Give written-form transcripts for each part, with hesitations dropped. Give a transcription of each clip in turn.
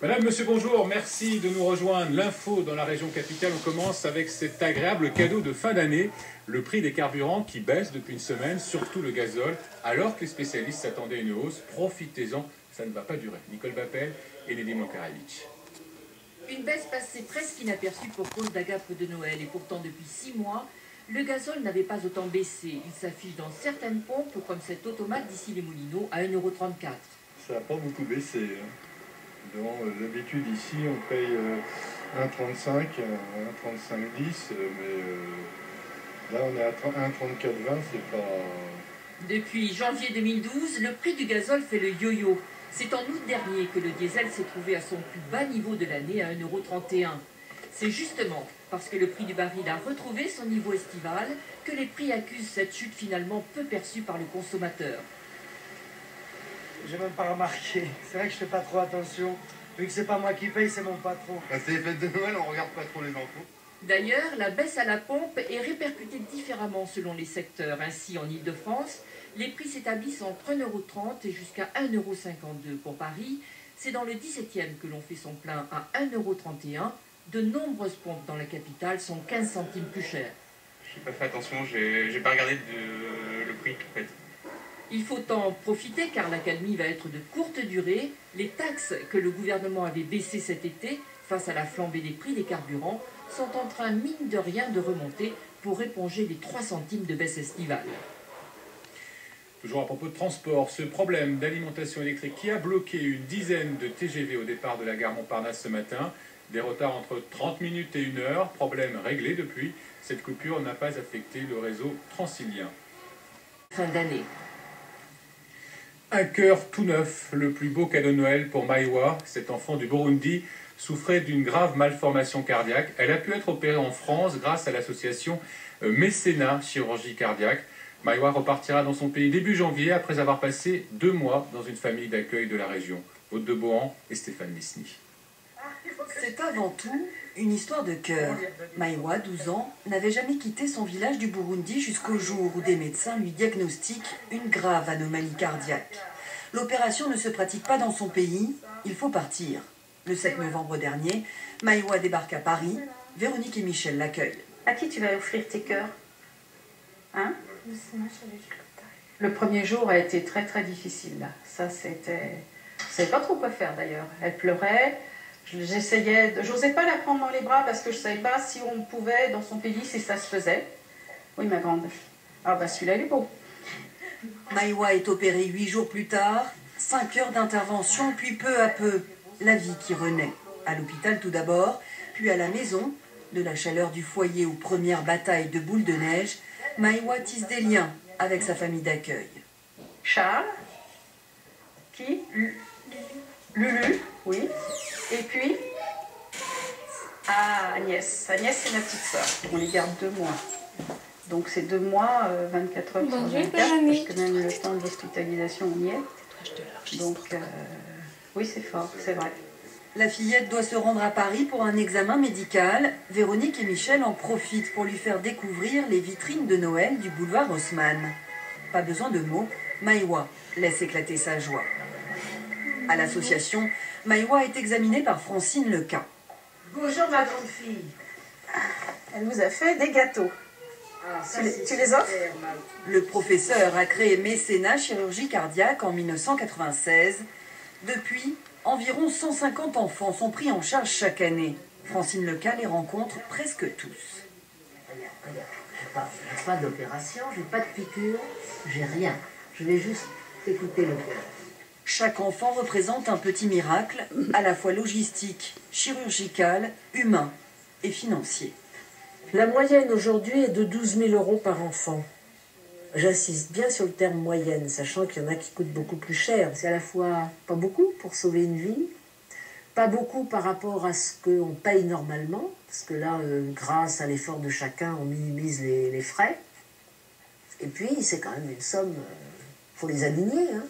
Madame, monsieur, bonjour, merci de nous rejoindre. L'info dans la région capitale, on commence avec cet agréable cadeau de fin d'année, le prix des carburants qui baisse depuis une semaine, surtout le gazole, alors que les spécialistes s'attendaient à une hausse. Profitez-en, ça ne va pas durer. Nicole Bappel et Nedim Lokaraevich. Une baisse passée presque inaperçue pour cause d'agapes de Noël. Et pourtant, depuis 6 mois, le gazole n'avait pas autant baissé. Il s'affiche dans certaines pompes, comme cette automate d'ici les Moulineaux, à 1,34 €. Ça n'a pas beaucoup baissé. D'habitude, ici, on paye 1,35, 1,35,10, mais là, on est à 1,34,20, c'est pas... Depuis janvier 2012, le prix du gazole fait le yo-yo. C'est en août dernier que le diesel s'est trouvé à son plus bas niveau de l'année, à 1,31 €. C'est justement parce que le prix du baril a retrouvé son niveau estival que les prix accusent cette chute finalement peu perçue par le consommateur. J'ai même pas remarqué. C'est vrai que je fais pas trop attention. Vu que c'est pas moi qui paye, c'est mon patron. C'est les fêtes de Noël, on regarde pas trop les infos. D'ailleurs, la baisse à la pompe est répercutée différemment selon les secteurs. Ainsi, en Ile-de-France, les prix s'établissent entre 1,30 € et jusqu'à 1,52 € pour Paris. C'est dans le 17e que l'on fait son plein à 1,31 €. De nombreuses pompes dans la capitale sont 15 centimes plus chères. J'ai pas fait attention, j'ai pas regardé le prix en fait. Il faut en profiter car l'accalmie va être de courte durée. Les taxes que le gouvernement avait baissées cet été face à la flambée des prix des carburants sont en train, mine de rien, de remonter pour éponger les 3 centimes de baisse estivale. Toujours à propos de transport, ce problème d'alimentation électrique qui a bloqué une dizaine de TGV au départ de la gare Montparnasse ce matin. Des retards entre 30 minutes et 1 heure, problème réglé depuis. Cette coupure n'a pas affecté le réseau transilien. Fin d'année. Un cœur tout neuf, le plus beau cadeau de Noël pour Maïwa. Cet enfant du Burundi souffrait d'une grave malformation cardiaque. Elle a pu être opérée en France grâce à l'association Mécénat Chirurgie Cardiaque. Maïwa repartira dans son pays début janvier après avoir passé 2 mois dans une famille d'accueil de la région. Aude de Bohan et Stéphane Lisny. C'est avant tout une histoire de cœur. Maïwa, 12 ans, n'avait jamais quitté son village du Burundi jusqu'au jour où des médecins lui diagnostiquent une grave anomalie cardiaque. L'opération ne se pratique pas dans son pays, il faut partir. Le 7 novembre dernier, Maïwa débarque à Paris. Véronique et Michel l'accueillent. À qui tu vas offrir tes cœurs? Hein? Le premier jour a été très très difficile. Ça c'était... Je ne savais pas trop quoi faire d'ailleurs. Elle pleurait. J'osais pas la prendre dans les bras parce que je ne savais pas si on pouvait dans son pays, si ça se faisait. Oui, ma grande. Ah bah celui-là, il est beau. Maïwa est opérée 8 jours plus tard, 5 heures d'intervention, puis peu à peu, la vie qui renaît. À l'hôpital tout d'abord, puis à la maison, de la chaleur du foyer aux premières batailles de boules de neige, Maïwa tisse des liens avec sa famille d'accueil. Charles. Qui? Lulu, oui. Et puis, Agnès. Agnès, c'est ma petite soeur. On les garde 2 mois. Donc c'est 2 mois, 24 heures sur 24, parce que même le temps de l'hospitalisation, on y est. Donc, oui, c'est fort, c'est vrai. La fillette doit se rendre à Paris pour un examen médical. Véronique et Michel en profitent pour lui faire découvrir les vitrines de Noël du boulevard Haussmann. Pas besoin de mots, Maïwa laisse éclater sa joie. À l'association, Maïwa est examinée par Francine Lequin. Bonjour ma grande fille. Elle vous a fait des gâteaux. Tu les offres? Le professeur a créé Mécénat Chirurgie Cardiaque en 1996. Depuis, environ 150 enfants sont pris en charge chaque année. Francine Lequin les rencontre presque tous. J'ai pas d'opération, j'ai pas de piqûre, j'ai rien. Je vais juste écouter le cœur. Chaque enfant représente un petit miracle, à la fois logistique, chirurgical, humain et financier. La moyenne aujourd'hui est de 12 000 € par enfant. J'insiste bien sur le terme moyenne, sachant qu'il y en a qui coûtent beaucoup plus cher. C'est à la fois pas beaucoup pour sauver une vie, pas beaucoup par rapport à ce qu'on paye normalement, parce que là, grâce à l'effort de chacun, on minimise les frais. Et puis, c'est quand même une somme, faut les aligner, hein.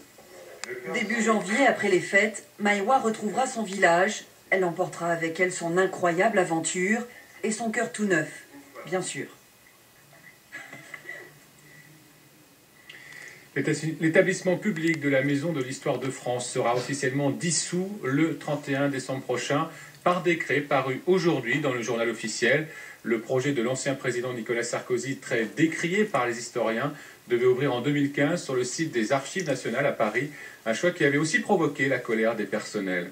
Début janvier, après les fêtes, Maïwa retrouvera son village. Elle emportera avec elle son incroyable aventure et son cœur tout neuf, bien sûr. L'établissement public de la Maison de l'Histoire de France sera officiellement dissous le 31 décembre prochain par décret paru aujourd'hui dans le journal officiel. Le projet de l'ancien président Nicolas Sarkozy, très décrié par les historiens, devait ouvrir en 2015 sur le site des Archives nationales à Paris, un choix qui avait aussi provoqué la colère des personnels.